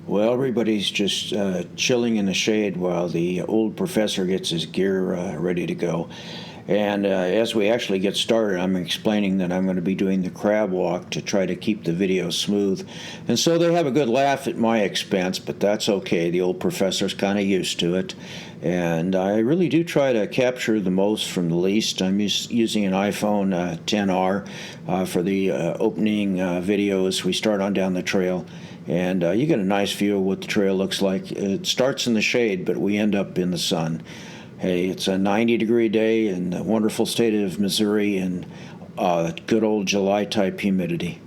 Well, everybody's just chilling in the shade while the old professor gets his gear ready to go. And as we actually get started, I'm explaining that I'm going to be doing the crab walk to try to keep the video smooth. And so they have a good laugh at my expense, but that's okay. The old professor's kind of used to it. And I really do try to capture the most from the least. I'm using an iPhone XR for the opening videos. We start on down the trail. And you get a nice view of what the trail looks like. It starts in the shade, but we end up in the sun. Hey, it's a 90-degree day in the wonderful state of Missouri and good old July-type humidity.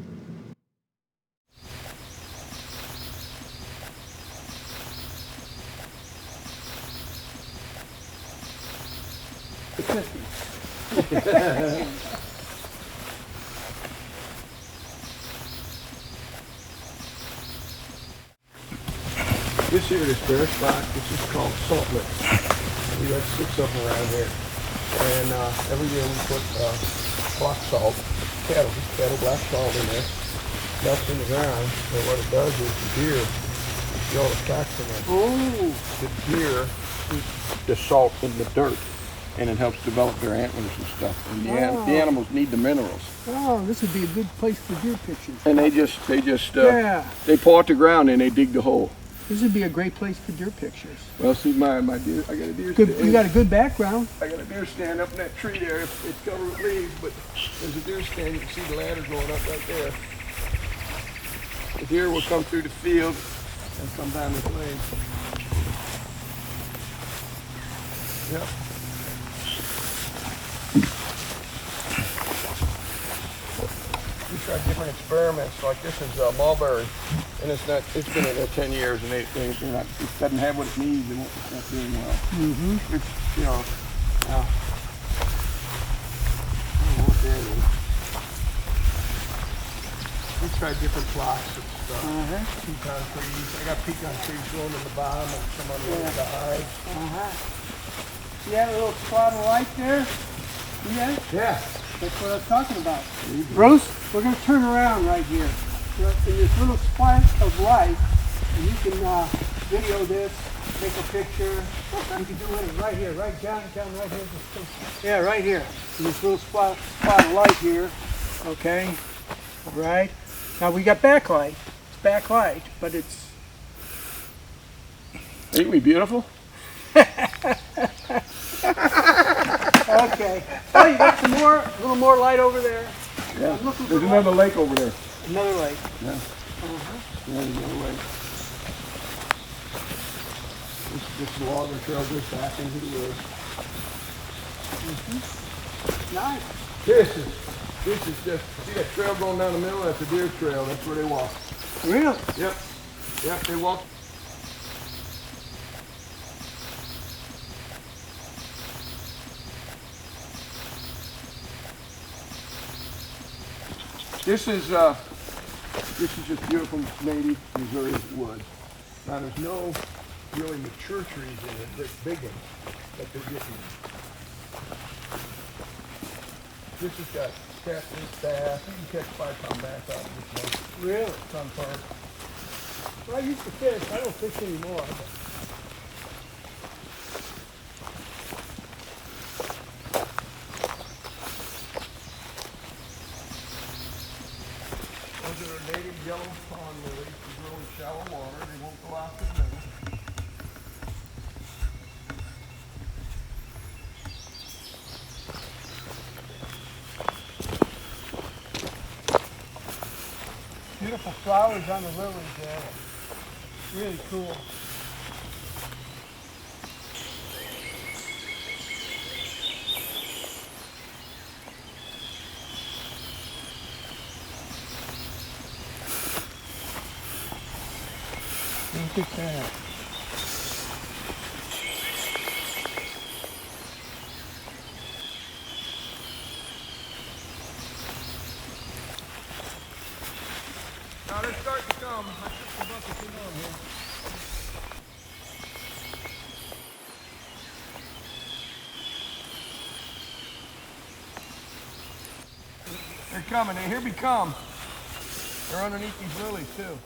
This here is bare spot. This is called salt lick. We got 6 of them around here. And every year we put black salt, cattle black salt in there, dumped in the ground. And what it does is the deer, see all the tracks in there. Oh! The deer eat the salt in the dirt. And it helps develop their antlers and stuff. And the animals need the minerals. Oh, this would be a good place for deer pictures. And they paw at the ground and they dig the hole. This would be a great place for deer pictures. Well, see, my deer, I got a deer Good, stand. you got a good background. I got a deer stand up in that tree there. It's covered with leaves, but there's a deer stand. You can see the ladder going up right there. The deer will come through the field and come down this lane. Yep. We tried different experiments, like this is mulberry, and it's been in there 10 years, and it doesn't have what it needs, and it's not doing well. Mm-hmm. It's, you know, I don't know what that is. We tried different plots and stuff. Pecan trees. I got pecan trees growing in the bottom and some on the side. See that little spot of light there? See that? Yeah. That's what I was talking about. Bruce, we're going to turn around right here. In this little spot of light, and you can video this, take a picture. You can do it right here, right down right here. Yeah, right here. In this little spot of light here. Okay. All right. Now we got backlight. It's backlight, but it's... Ain't we beautiful? Okay. Oh, you got some more, a little more light over there. Yeah. There's another lake over there. Another lake. Yeah. Yeah, there's another lake. This logger trail goes back into the woods. Nice. This is just, see that trail going down the middle? That's a deer trail. That's where they walk. Really? Yep. Yep, they walk. This is just beautiful native Missouri wood. Now there's no really mature trees in it. There's big ones, but they're getting. This has got catfish, bass. You can catch 5-pound bass out of this one. Really? Sun park. Well, I used to fish. I don't fish anymore. Those are native yellow pond lilies. They grow in shallow water. They won't go out to the middle. Beautiful flowers on the lilies there. Really cool. Look at that. Now they're starting to come. I took the bucket in on here. They're coming. Here we come. They're underneath these lilies too.